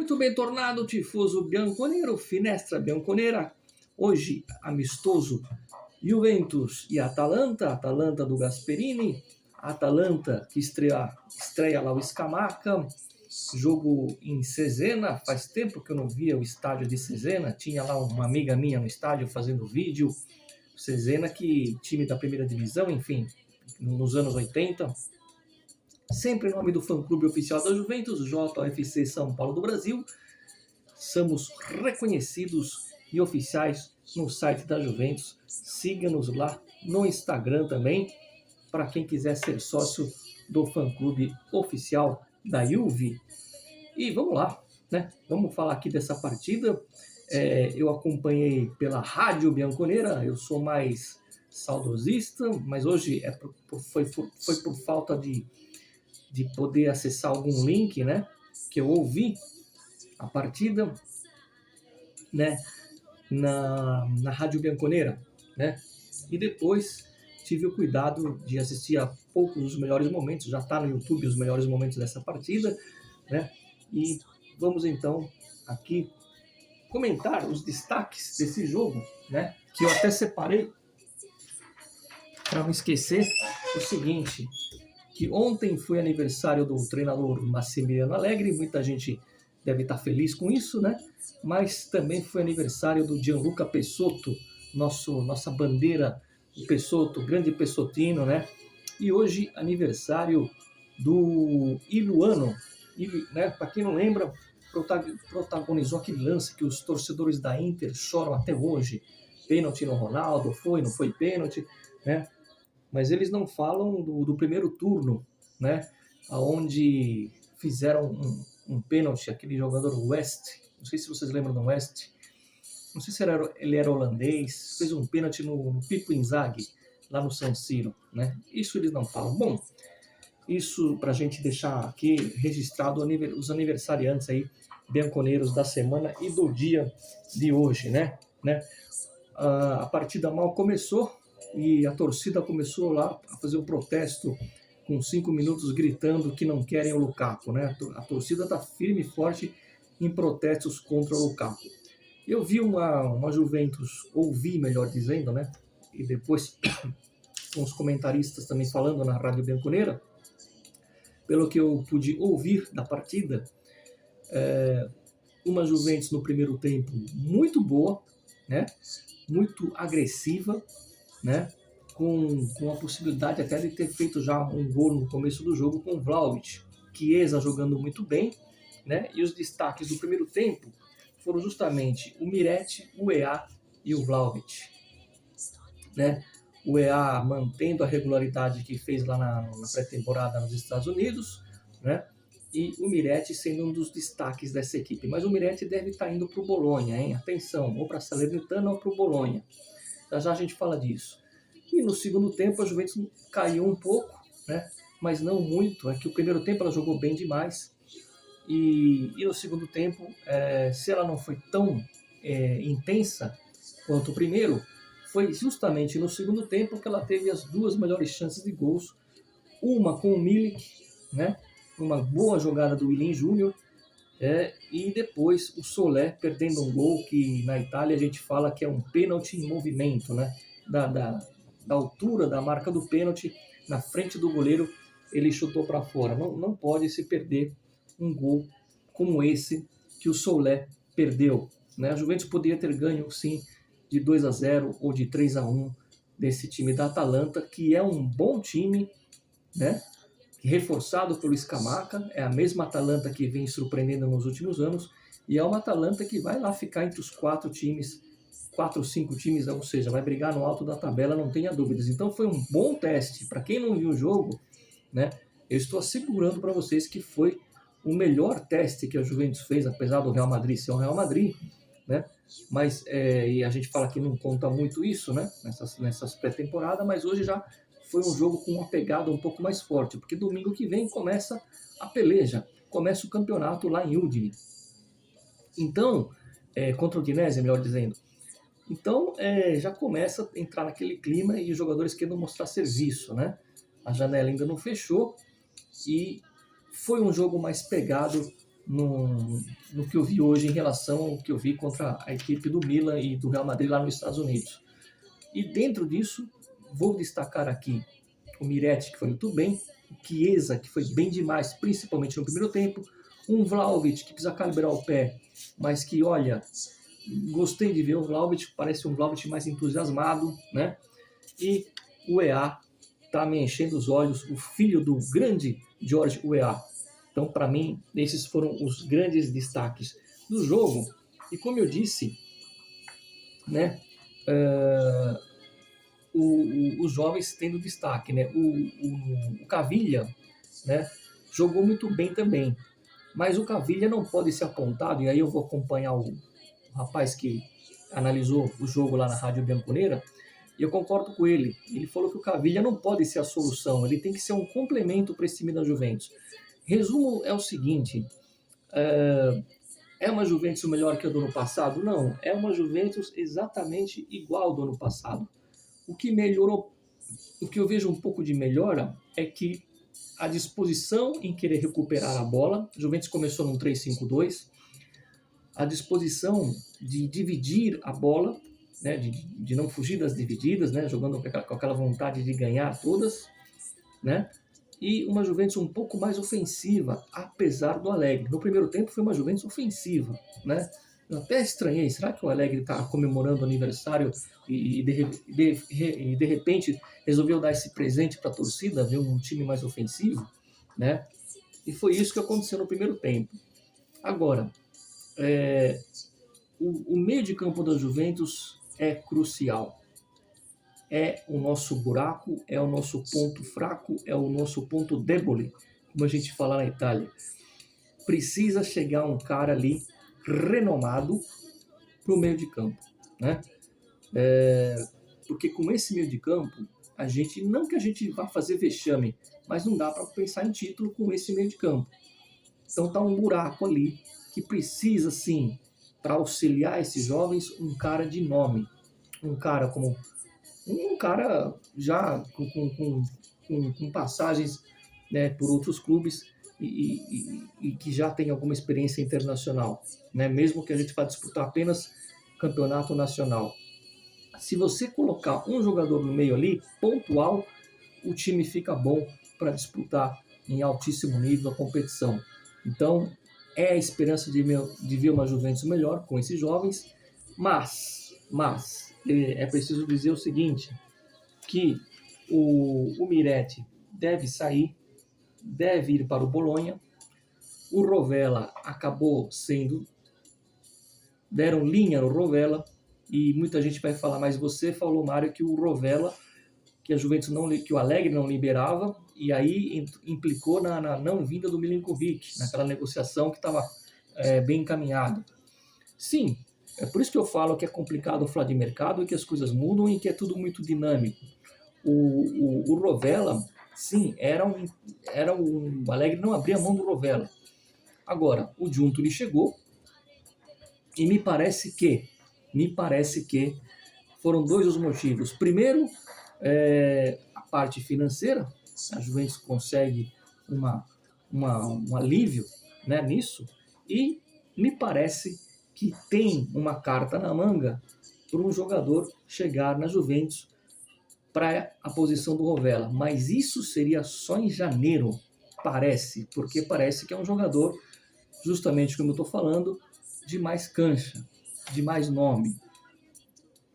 Muito bem tornado, tifoso bianconero, finestra bianconera. Hoje, amistoso, Juventus e Atalanta. Atalanta do Gasperini. Atalanta que estreia lá o Scamacca. Jogo em Cesena. Faz tempo que eu não via o estádio de Cesena. Tinha lá uma amiga minha no estádio fazendo vídeo. Cesena, que time da primeira divisão, enfim, nos anos 80. Sempre em nome do fã-clube oficial da Juventus, JFC São Paulo do Brasil. Somos reconhecidos e oficiais no site da Juventus. Siga-nos lá no Instagram também, para quem quiser ser sócio do fã-clube oficial da Juve. E vamos lá, né? Vamos falar aqui dessa partida. Eu acompanhei pela Rádio Bianconera, eu sou mais saudosista, mas hoje foi por falta de poder acessar algum link, né, que eu ouvi a partida, né, na Rádio Bianconera, né, e depois tive o cuidado de assistir a poucos dos melhores momentos, já está no YouTube os melhores momentos dessa partida, né, e vamos então aqui comentar os destaques desse jogo, né, que eu até separei para não esquecer o seguinte, que ontem foi aniversário do treinador Massimiliano Allegri, muita gente deve estar feliz com isso, né? Mas também foi aniversário do Gianluca Pessotto, nossa bandeira, o Pessotto, grande Pessottino, né? E hoje aniversário do Iliano, né? Para quem não lembra, protagonizou aquele lance que os torcedores da Inter choram até hoje, pênalti no Ronaldo, não foi pênalti, né? Mas eles não falam do primeiro turno, né? Onde fizeram um pênalti, aquele jogador West, não sei se vocês lembram do West, não sei se ele era holandês, fez um pênalti no Pippo Inzaghi, lá no San Siro, né? Isso eles não falam. Bom, isso para a gente deixar aqui registrado os aniversariantes aí, bianconeiros da semana e do dia de hoje, né? A partida mal começou, e a torcida começou lá a fazer um protesto com 5 minutos gritando que não querem o Lukaku, né? A torcida está firme e forte em protestos contra o Lukaku. Eu vi uma Juventus, ouvi melhor dizendo, né? E depois com os comentaristas também falando na Rádio Bianconera, pelo que eu pude ouvir da partida, uma Juventus no primeiro tempo muito boa, né? Muito agressiva, né? Com a possibilidade até de ter feito já um gol no começo do jogo com o Vlahovic, Chiesa jogando muito bem, né? E os destaques do primeiro tempo foram justamente o Miretti, o EA e o Vlahovic, né? O EA mantendo a regularidade que fez lá na pré-temporada nos Estados Unidos, né? E o Miretti sendo um dos destaques dessa equipe. Mas o Miretti deve estar indo para o Bolonha, hein? Atenção, ou para a Salernitana ou para o Bolonha. Já a gente fala disso. E no segundo tempo a Juventus caiu um pouco, né? Mas não muito. É que o primeiro tempo ela jogou bem demais. E no segundo tempo, se ela não foi tão intensa quanto o primeiro, foi justamente no segundo tempo que ela teve as duas melhores chances de gols. Uma com o Milik, né? Uma boa jogada do Willian Júnior. E depois o Solé perdendo um gol que na Itália a gente fala que é um pênalti em movimento, né? Da altura da marca do pênalti, na frente do goleiro, ele chutou para fora. Não pode se perder um gol como esse que o Solé perdeu, né? A Juventus poderia ter ganho sim de 2-0 ou de 3-1 desse time da Atalanta, que é um bom time, né? Reforçado pelo Scamacca, é a mesma Atalanta que vem surpreendendo nos últimos anos, e é uma Atalanta que vai lá ficar entre os 4 ou 5 times, ou seja, vai brigar no alto da tabela, não tenha dúvidas. Então foi um bom teste. Para quem não viu o jogo, né, eu estou assegurando para vocês que foi o melhor teste que a Juventus fez, apesar do Real Madrid ser o Real Madrid, né? Mas, e a gente fala que não conta muito isso, né, nessas pré-temporadas, mas hoje já foi um jogo com uma pegada um pouco mais forte, porque domingo que vem começa a peleja, começa o campeonato lá em Udine. Então, contra o Udinese, melhor dizendo. Então, já começa a entrar naquele clima e os jogadores querendo mostrar serviço, né? A janela ainda não fechou e foi um jogo mais pegado no que eu vi hoje em relação ao que eu vi contra a equipe do Milan e do Real Madrid lá nos Estados Unidos. E dentro disso, vou destacar aqui o Miretti, que foi muito bem, o Chiesa, que foi bem demais, principalmente no primeiro tempo, um Vlahovic, que precisa calibrar o pé, mas que, olha, gostei de ver o Vlahovic, parece um Vlahovic mais entusiasmado, né? E o EA tá me enchendo os olhos, o filho do grande George Weah. Então, para mim, esses foram os grandes destaques do jogo. E como eu disse, né, os jovens tendo destaque, né? O Cavilla, né, jogou muito bem também. Mas o Cavilla não pode ser apontado, e aí eu vou acompanhar o rapaz que analisou o jogo lá na Rádio Bianconeira, e eu concordo com ele. Ele falou que o Cavilla não pode ser a solução, ele tem que ser um complemento para esse time da Juventus. Resumo é o seguinte, é uma Juventus melhor que a do ano passado? Não, é uma Juventus exatamente igual ao do ano passado. O que melhorou, o que eu vejo um pouco de melhora é que a disposição em querer recuperar a bola, a Juventus começou num 3-5-2, a disposição de dividir a bola, né, de não fugir das divididas, né, jogando com aquela vontade de ganhar todas, né, e uma Juventus um pouco mais ofensiva, apesar do Allegri. No primeiro tempo foi uma Juventus ofensiva, né? Eu até estranhei, será que o Allegri está comemorando o aniversário e de repente resolveu dar esse presente para a torcida, ver um time mais ofensivo, né? E foi isso que aconteceu no primeiro tempo. Agora, o meio de campo da Juventus é crucial. É o nosso buraco, é o nosso ponto fraco, é o nosso ponto débole, como a gente fala na Itália. Precisa chegar um cara ali renomado para o meio de campo, né? Porque com esse meio de campo, não que a gente vá fazer vexame, mas não dá para pensar em título com esse meio de campo. Então tá um buraco ali que precisa, sim, para auxiliar esses jovens, um cara de nome, um cara já com passagens, né, por outros clubes e que já tem alguma experiência internacional, né, mesmo que a gente vá disputar apenas campeonato nacional. Se você colocar um jogador no meio ali, pontual, o time fica bom para disputar em altíssimo nível a competição. Então, é a esperança de ver uma Juventus melhor com esses jovens, mas é preciso dizer o seguinte, que o Miretti deve sair, deve ir para o Bolonha, o Rovella acabou deram linha no Rovella, e muita gente vai falar, mas você falou, Mário, que o Rovella, que a Juventus que o Allegri não liberava, e aí implicou na não vinda do Milinkovic, naquela negociação que estava bem encaminhada. Sim, é por isso que eu falo que é complicado falar de mercado e que as coisas mudam e que é tudo muito dinâmico. O Rovella, sim, o Allegri não abria a mão do Rovella. Agora, o Giuntoli chegou e me parece que foram dois os motivos. Primeiro, a parte financeira, a Juventus consegue um alívio, né, nisso, e me parece que tem uma carta na manga para um jogador chegar na Juventus para a posição do Rovella, mas isso seria só em janeiro, porque parece que é um jogador, justamente como eu estou falando, de mais cancha, de mais nome.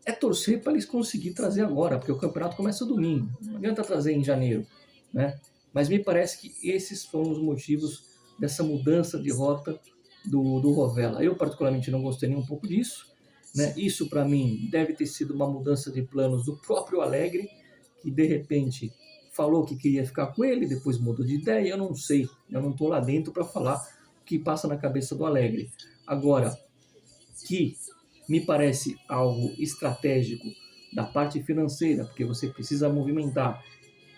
É torcer para eles conseguirem trazer agora, porque o campeonato começa domingo, não adianta trazer em janeiro, né? Mas me parece que esses foram os motivos dessa mudança de rota do Rovella. Eu particularmente não gostei nem um pouco disso, né? Isso para mim deve ter sido uma mudança de planos do próprio Allegri, que de repente falou que queria ficar com ele, depois mudou de ideia, eu não sei, eu não estou lá dentro para falar o que passa na cabeça do Allegri. Agora, que me parece algo estratégico da parte financeira, porque você precisa movimentar,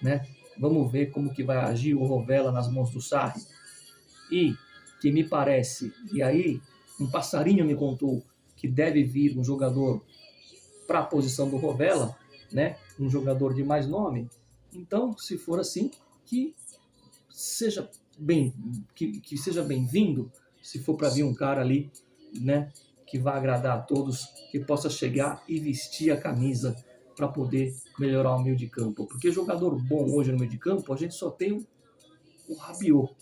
né? Vamos ver como que vai agir o Rovella nas mãos do Sarri. E que me parece, e aí um passarinho me contou que deve vir um jogador para a posição do Rovella, né? Um jogador de mais nome. Então, se for assim, que seja bem-vindo, se for para vir um cara ali, né, que vai agradar a todos, que possa chegar e vestir a camisa para poder melhorar o meio de campo. Porque jogador bom hoje no meio de campo, a gente só tem o Rabiot.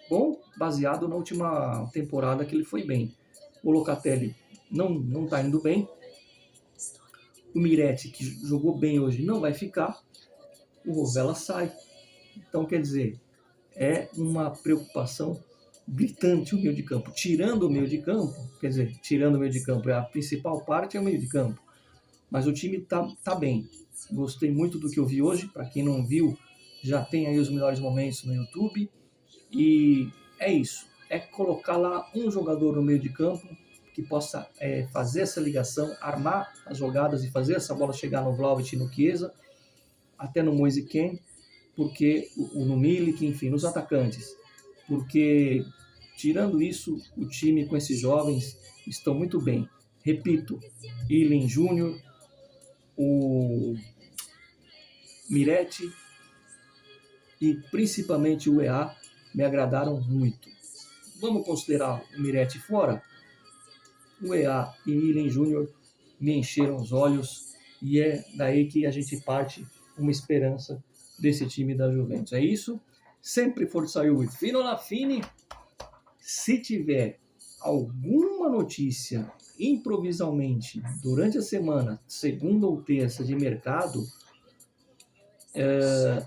Bom, baseado na última temporada que ele foi bem. O Locatelli não está indo bem. O Miretti, que jogou bem hoje, não vai ficar. O Rovella sai. Então, quer dizer, é uma preocupação gritante o meio de campo. Tirando o meio de campo, quer dizer, tirando o meio de campo, a principal parte é o meio de campo. Mas o time tá bem. Gostei muito do que eu vi hoje. Para quem não viu, já tem aí os melhores momentos no YouTube. E é isso. É colocar lá um jogador no meio de campo que possa fazer essa ligação, armar as jogadas e fazer essa bola chegar no Vlahovic e no Chiesa, até no Moise Kean, porque no Milik, enfim, nos atacantes. Porque, tirando isso, o time com esses jovens estão muito bem. Repito, Ilen Júnior, o Miretti e principalmente o EA me agradaram muito. Vamos considerar o Miretti fora? O EA e o Ilen Júnior me encheram os olhos e é daí que a gente parte uma esperança desse time da Juventus. É isso. Sempre Forza Juve fino alla fine. Se tiver alguma notícia improvisadamente durante a semana, segunda ou terça de mercado,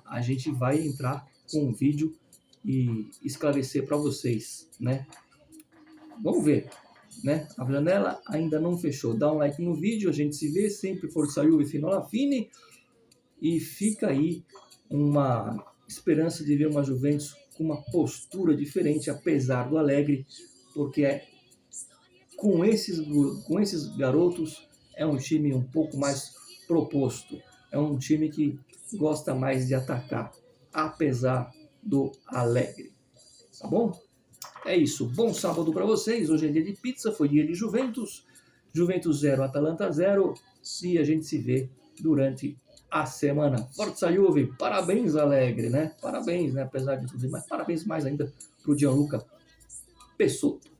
a gente vai entrar com um vídeo e esclarecer para vocês, né? Vamos ver, né? A janela ainda não fechou. Dá um like no vídeo, a gente se vê. Sempre Forza Juve fino alla fine. E fica aí uma esperança de ver uma Juventus com uma postura diferente, apesar do Allegri, porque com esses garotos é um time um pouco mais proposto, é um time que gosta mais de atacar, apesar do Allegri. Tá bom? É isso. Bom sábado para vocês. Hoje é dia de pizza, foi dia de Juventus. Juventus 0, Atalanta 0. E a gente se vê durante a semana. Forza Juve, parabéns, Allegri, né? Parabéns, né? Apesar de tudo, mas parabéns mais ainda pro Gianluca Pessotto.